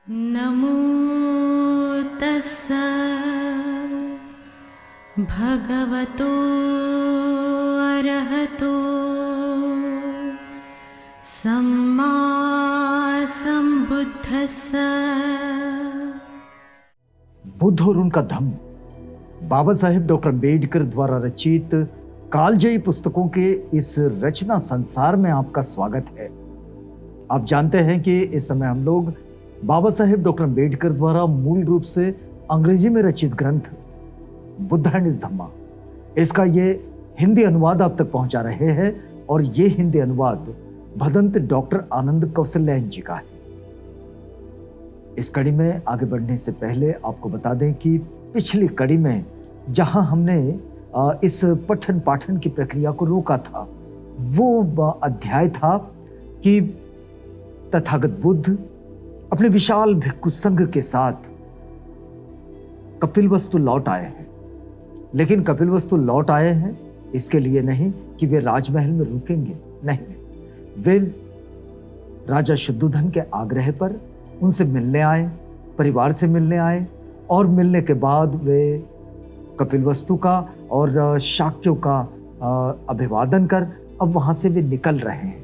नमो तस्सा भगवतो अरहतो सम्मा संबुद्धस्सा। बुद्ध और उनका धम्म बाबा साहेब डॉक्टर अम्बेडकर द्वारा रचित कालजयी पुस्तकों के इस रचना संसार में आपका स्वागत है। आप जानते हैं कि इस समय हम लोग बाबा साहेब डॉक्टर अम्बेडकर द्वारा मूल रूप से अंग्रेजी में रचित ग्रंथ बुद्ध एंड हिज धम्मा, इसका ये हिंदी अनुवाद आप तक पहुंचा रहे हैं। और ये हिंदी अनुवाद भदंत डॉक्टर आनंद कौशल्यायन जी का है। इस कड़ी में आगे बढ़ने से पहले आपको बता दें कि पिछली कड़ी में जहां हमने इस पठन पाठन की प्रक्रिया को रोका था, वो अध्याय था कि तथागत बुद्ध अपने विशाल भिक्खु संघ के साथ कपिलवस्तु लौट आए हैं। लेकिन कपिलवस्तु लौट आए हैं इसके लिए नहीं कि वे राजमहल में रुकेंगे, नहीं, वे राजा शुद्धोधन के आग्रह पर उनसे मिलने आए, परिवार से मिलने आए, और मिलने के बाद वे कपिलवस्तु का और शाक्यों का अभिवादन कर अब वहां से वे निकल रहे हैं।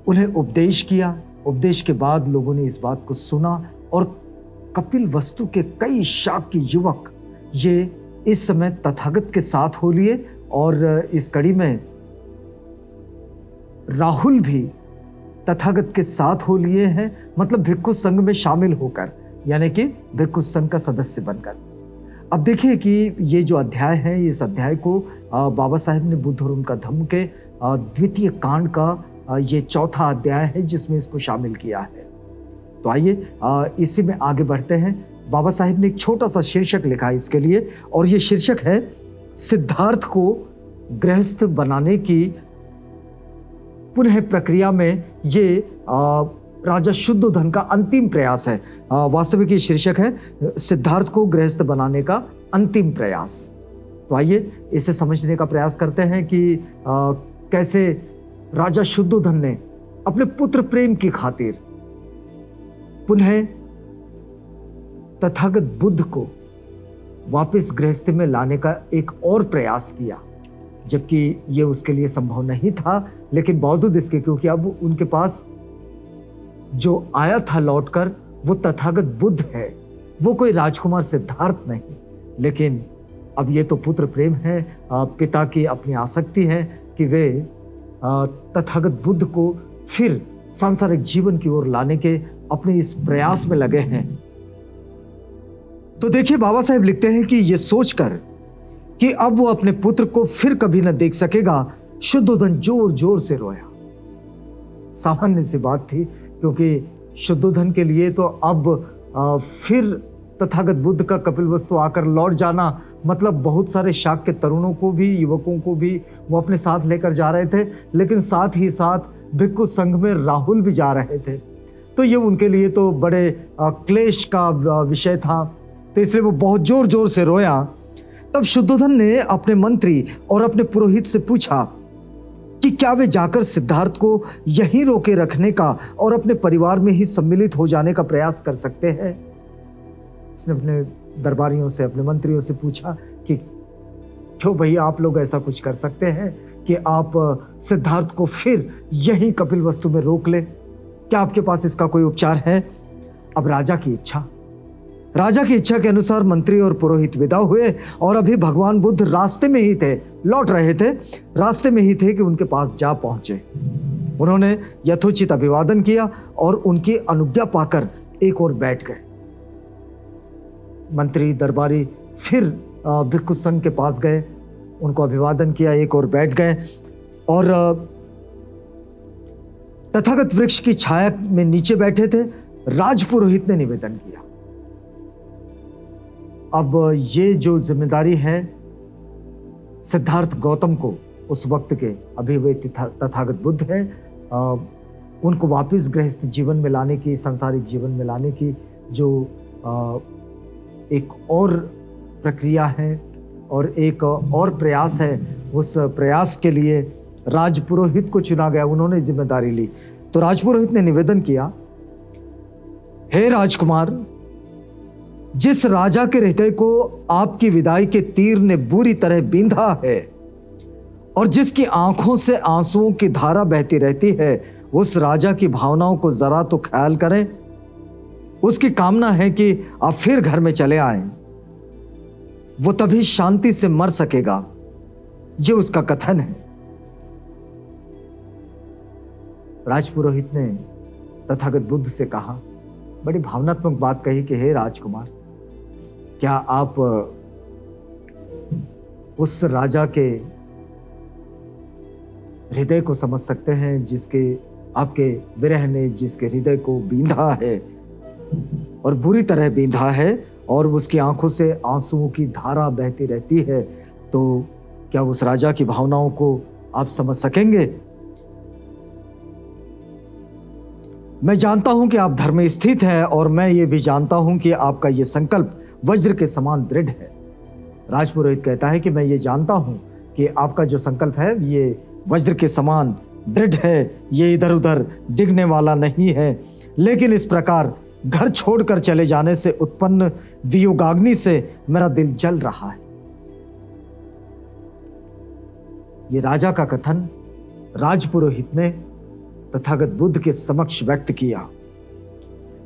उन्हें उपदेश किया। उपदेश के बाद लोगों ने इस बात को सुना और कपिलवस्तु के कई शाक्य युवक ये इस समय तथागत के साथ हो लिए। और इस कड़ी में राहुल भी तथागत के साथ हो लिए हैं, मतलब भिक्खु संघ में शामिल होकर, यानी कि भिक्खु संघ का सदस्य बनकर। अब देखिए कि ये जो अध्याय है, इस अध्याय को बाबा साहेब ने बुद्ध और उनका धम्म के द्वितीय कांड का ये चौथा अध्याय है जिसमें इसको शामिल किया है। तो आइए इसी में आगे बढ़ते हैं। बाबा साहेब ने एक छोटा सा शीर्षक लिखा है इसके लिए, और ये शीर्षक है सिद्धार्थ को गृहस्थ बनाने की पुनः प्रक्रिया में ये राजा शुद्धोधन का अंतिम प्रयास है। वास्तविक ये शीर्षक है सिद्धार्थ को गृहस्थ बनाने का अंतिम प्रयास। तो आइए इसे समझने का प्रयास करते हैं कि कैसे राजा शुद्धोधन ने अपने पुत्र प्रेम की खातिर पुनः तथागत बुद्ध को वापस गृहस्थी में लाने का एक और प्रयास किया, जबकि ये उसके लिए संभव नहीं था। लेकिन बावजूद इसके, क्योंकि अब उनके पास जो आया था लौटकर वो तथागत बुद्ध है, वो कोई राजकुमार सिद्धार्थ नहीं, लेकिन अब ये तो पुत्र प्रेम है, पिता की अपनी आसक्ति है कि वे तथागत बुद्ध को फिर सांसारिक जीवन की ओर लाने के अपने इस प्रयास में लगे हैं। तो देखिए बाबा साहेब लिखते हैं कि ये सोचकर कि अब वो अपने पुत्र को फिर कभी न देख सकेगा, शुद्धोधन जोर जोर से रोया। सामान्य सी बात थी, क्योंकि शुद्धोधन के लिए तो अब फिर तथागत बुद्ध का कपिलवस्तु आकर लौट जाना मतलब बहुत सारे शाक्य तरुणों को भी, युवकों को भी वो अपने साथ लेकर जा रहे थे, लेकिन साथ ही साथ भिक्खु संघ में राहुल भी जा रहे थे। तो ये उनके लिए तो बड़े क्लेश का विषय था। तो इसलिए वो बहुत जोर जोर से रोया। तब शुद्धोधन ने अपने मंत्री और अपने पुरोहित से पूछा कि क्या वे जाकर सिद्धार्थ को यहीं रोके रखने का और अपने परिवार में ही सम्मिलित हो जाने का प्रयास कर सकते हैं। उसने अपने दरबारियों से, अपने मंत्रियों से पूछा कि क्यों भैया आप लोग ऐसा कुछ कर सकते हैं कि आप सिद्धार्थ को फिर यहीं कपिलवस्तु में रोक ले, क्या आपके पास इसका कोई उपचार है? अब राजा की इच्छा के अनुसार मंत्री और पुरोहित विदा हुए, और अभी भगवान बुद्ध रास्ते में ही थे, लौट रहे थे, रास्ते में ही थे कि उनके पास जा पहुंचे। उन्होंने यथोचित अभिवादन किया और उनकी अनुज्ञा पाकर एक और बैठ गए। मंत्री दरबारी फिर भिक्खु संघ के पास गए, उनको अभिवादन किया, एक और बैठ गए, और तथागत वृक्ष की छाया में नीचे बैठे थे। राजपुरोहित ने निवेदन किया। अब ये जो जिम्मेदारी है सिद्धार्थ गौतम को, उस वक्त के, अभी वे तथागत बुद्ध हैं, उनको वापस गृहस्थ जीवन में लाने की, सांसारिक जीवन में लाने की जो एक और प्रक्रिया है और एक और प्रयास है, उस प्रयास के लिए राजपुरोहित को चुना गया, उन्होंने जिम्मेदारी ली। तो राजपुरोहित ने निवेदन किया हे राजकुमार, जिस राजा के हृदय को आपकी विदाई के तीर ने बुरी तरह बींधा है और जिसकी आंखों से आंसुओं की धारा बहती रहती है, उस राजा की भावनाओं को जरा तो ख्याल करें। उसकी कामना है कि आप फिर घर में चले आएं। वो तभी शांति से मर सकेगा, ये उसका कथन है। राजपुरोहित ने तथागत बुद्ध से कहा, बड़ी भावनात्मक बात कही कि हे राजकुमार, क्या आप उस राजा के हृदय को समझ सकते हैं जिसके आपके विरह ने जिसके हृदय को बींधा है और बुरी तरह बींधा है और उसकी आंखों से आंसुओं की धारा बहती रहती है, तो क्या उस राजा की भावनाओं को आप समझ सकेंगे? मैं जानता हूं कि आप धर्म में स्थित हैं और मैं ये भी जानता हूं कि आपका ये संकल्प वज्र के समान दृढ़ है। राजपुरोहित कहता है कि मैं ये जानता हूं कि आपका जो संकल्प है ये वज्र के समान दृढ़ है, ये इधर उधर डिगने वाला नहीं है। लेकिन इस प्रकार घर छोड़कर चले जाने से उत्पन्न वियोगाग्नि से मेरा दिल जल रहा है। ये राजा का कथन राजपुरोहित ने तथागत बुद्ध के समक्ष व्यक्त किया।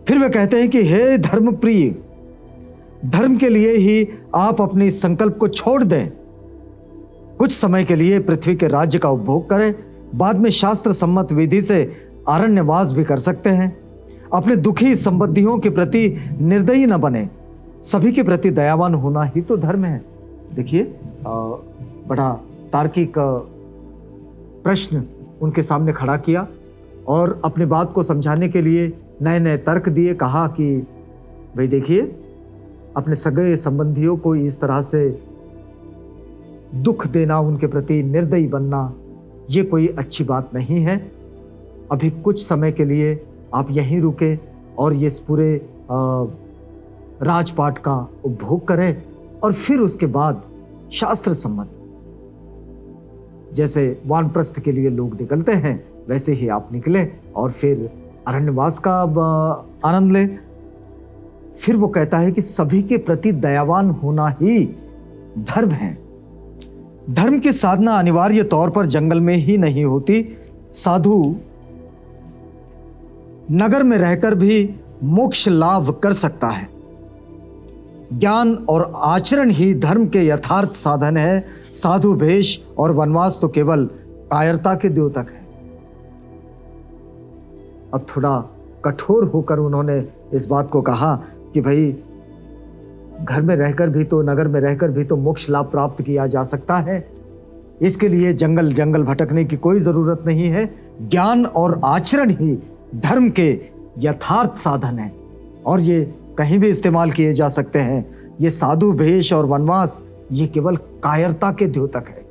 फिर वे कहते हैं कि हे धर्मप्रिय, धर्म के लिए ही आप अपने इस संकल्प को छोड़ दें। कुछ समय के लिए पृथ्वी के राज्य का उपभोग करें, बाद में शास्त्र सम्मत विधि से अरण्यवास भी कर सकते हैं। अपने दुखी संबंधियों के प्रति निर्दयी न बने, सभी के प्रति दयावान होना ही तो धर्म है। देखिए, बड़ा तार्किक प्रश्न उनके सामने खड़ा किया और अपनी बात को समझाने के लिए नए नए तर्क दिए। कहा कि भाई देखिए, अपने सगे संबंधियों को इस तरह से दुख देना, उनके प्रति निर्दयी बनना, ये कोई अच्छी बात नहीं है। अभी कुछ समय के लिए आप यहीं रुके और ये इस पूरे राजपाट का उपभोग करें और फिर उसके बाद शास्त्र सम्मत जैसे वानप्रस्थ के लिए लोग निकलते हैं वैसे ही आप निकले और फिर अरण्यवास का आनंद लें। फिर वो कहता है कि सभी के प्रति दयावान होना ही धर्म है। धर्म की साधना अनिवार्य तौर पर जंगल में ही नहीं होती। साधु नगर में रहकर भी मोक्ष लाभ कर सकता है। ज्ञान और आचरण ही धर्म के यथार्थ साधन है। साधु भेष और वनवास तो केवल कायरता के द्योतक है। अब थोड़ा कठोर होकर उन्होंने इस बात को कहा कि भाई घर में रहकर भी तो, नगर में रहकर भी तो मोक्ष लाभ प्राप्त किया जा सकता है। इसके लिए जंगल जंगल भटकने की कोई जरूरत नहीं है। ज्ञान और आचरण ही धर्म के यथार्थ साधन है और ये कहीं भी इस्तेमाल किए जा सकते हैं। ये साधु भेष और वनवास ये केवल कायरता के द्योतक है,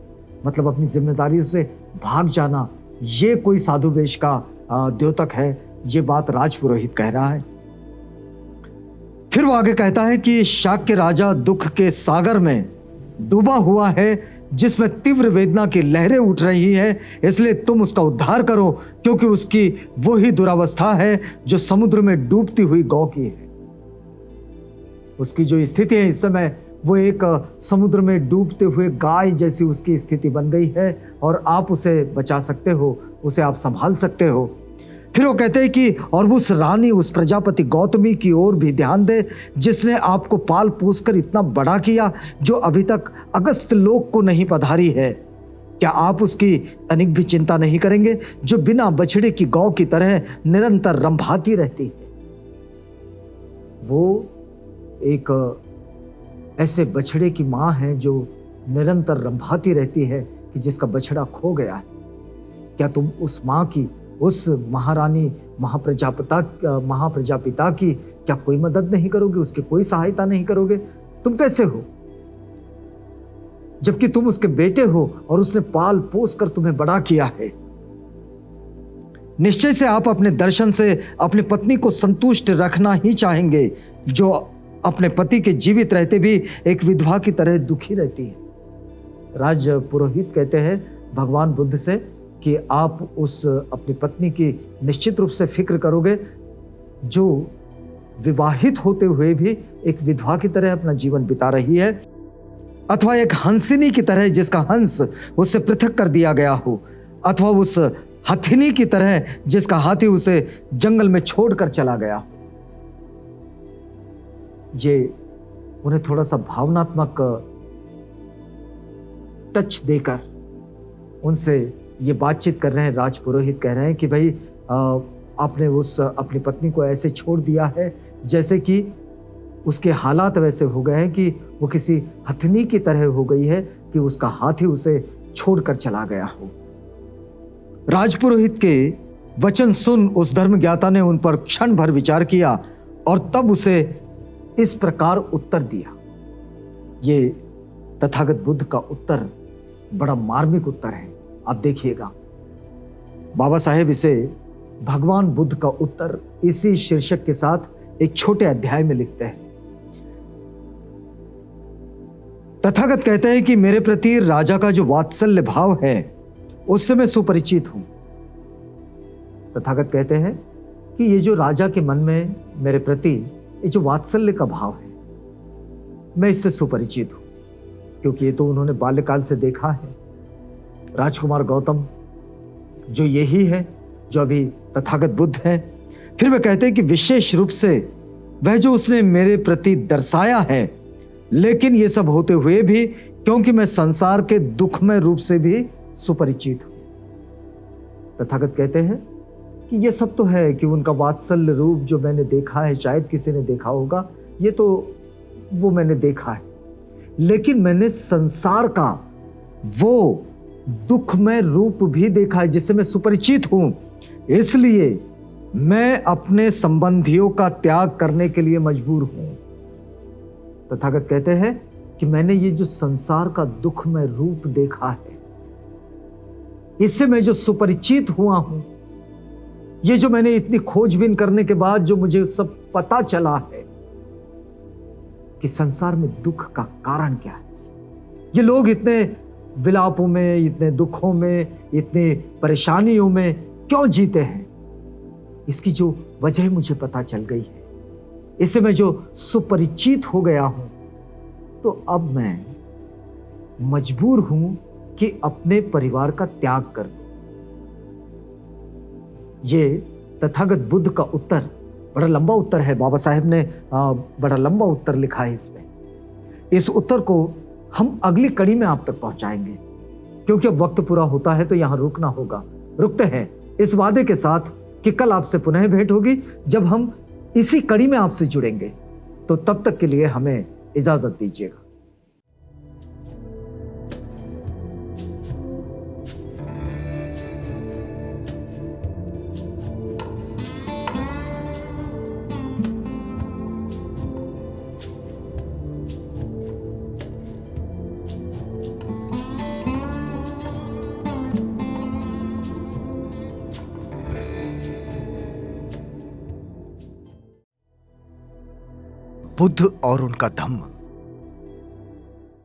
मतलब अपनी जिम्मेदारियों से भाग जाना, ये कोई साधु भेष का द्योतक है। ये बात राजपुरोहित कह रहा है। फिर वो आगे कहता है कि शाक्य राजा दुख के सागर में डूबा हुआ है जिसमें तीव्र वेदना की लहरें उठ रही है, इसलिए तुम उसका उद्धार करो, क्योंकि उसकी वही दुरावस्था है जो समुद्र में डूबती हुई गौ की है। उसकी जो स्थिति है इस समय, वो एक समुद्र में डूबते हुए गाय जैसी उसकी स्थिति बन गई है और आप उसे बचा सकते हो, उसे आप संभाल सकते हो। फिर वो कहते हैं कि और उस रानी, उस प्रजापति गौतमी की ओर भी ध्यान दे जिसने आपको पाल पोस कर इतना बड़ा किया, जो अभी तक अगस्त लोक को नहीं पधारी है। क्या आप उसकी तनिक भी चिंता नहीं करेंगे, जो बिना बछड़े की गौ की तरह निरंतर रंभाती रहती है? वो एक ऐसे बछड़े की माँ है जो निरंतर रंभाती रहती है कि जिसका बछड़ा खो गया है। क्या तुम उस माँ की, उस महारानी महाप्रजापिता की क्या कोई मदद नहीं करोगे, उसकी कोई सहायता नहीं करोगे? तुम कैसे हो, जबकि तुम उसके बेटे हो और उसने पाल पोस कर तुम्हें बड़ा किया है। निश्चय से आप अपने दर्शन से अपनी पत्नी को संतुष्ट रखना ही चाहेंगे, जो अपने पति के जीवित रहते भी एक विधवा की तरह दुखी रहती है। राज पुरोहित कहते हैं भगवान बुद्ध से कि आप उस अपनी पत्नी की निश्चित रूप से फिक्र करोगे जो विवाहित होते हुए भी एक विधवा की तरह अपना जीवन बिता रही है, अथवा एक हंसिनी की तरह जिसका हंस उससे पृथक कर दिया गया हो, अथवा उस हथिनी की तरह जिसका हाथी उसे जंगल में छोड़कर चला गया हो। ये उन्हें थोड़ा सा भावनात्मक टच देकर उनसे ये बातचीत कर रहे हैं। राजपुरोहित कह रहे हैं कि भाई आपने उस अपनी पत्नी को ऐसे छोड़ दिया है जैसे कि उसके हालात वैसे हो गए हैं कि वो किसी हथनी की तरह हो गई है कि उसका हाथी उसे छोड़कर चला गया हो। राजपुरोहित के वचन सुन उस धर्मज्ञाता ने उन पर क्षण भर विचार किया और तब उसे इस प्रकार उत्तर दिया। ये तथागत बुद्ध का उत्तर बड़ा मार्मिक उत्तर है, आप देखिएगा। बाबा साहेब इसे भगवान बुद्ध का उत्तर इसी शीर्षक के साथ एक छोटे अध्याय में लिखते हैं। तथागत कहते हैं कि मेरे प्रति राजा का जो वात्सल्य भाव है उससे मैं सुपरिचित हूं। तथागत कहते हैं कि ये जो राजा के मन में मेरे प्रति ये जो वात्सल्य का भाव है, मैं इससे सुपरिचित हूं, क्योंकि ये तो उन्होंने बाल्यकाल से देखा है। राजकुमार गौतम जो यही है जो अभी तथागत बुद्ध है। फिर वे कहते हैं कि विशेष रूप से वह जो उसने मेरे प्रति दर्शाया है, लेकिन ये सब होते हुए भी क्योंकि मैं संसार के दुखमय रूप से भी सुपरिचित हूं। तथागत कहते हैं कि ये सब तो है कि उनका वात्सल्य रूप जो मैंने देखा है, शायद किसी ने देखा होगा, ये तो वो मैंने देखा है, लेकिन मैंने संसार का वो दुखमय रूप भी देखा है जिससे मैं सुपरिचित हूं। इसलिए मैं अपने संबंधियों का त्याग करने के लिए मजबूर हूं। तथागत कहते हैं कि मैंने ये जो संसार का दुखमय रूप देखा है, इससे मैं जो सुपरिचित हुआ हूं, ये जो मैंने इतनी खोजबीन करने के बाद जो मुझे सब पता चला है कि संसार में दुख का कारण क्या है, ये लोग इतने विलापों में, इतने दुखों में, इतने परेशानियों में क्यों जीते हैं, इसकी जो वजह मुझे पता चल गई है, इससे मैं जो सुपरिचित हो गया हूं, तो अब मैं मजबूर हूं कि अपने परिवार का त्याग कर दूं। ये तथागत बुद्ध का उत्तर बड़ा लंबा उत्तर है। बाबा साहेब ने बड़ा लंबा उत्तर लिखा है इसमें। इस उत्तर को हम अगली कड़ी में आप तक पहुंचाएंगे, क्योंकि अब वक्त पूरा होता है तो यहां रुकना होगा। रुकते हैं इस वादे के साथ कि कल आपसे पुनः भेंट होगी जब हम इसी कड़ी में आपसे जुड़ेंगे। तो तब तक के लिए हमें इजाजत दीजिएगा। बुद्ध और उनका धम्म।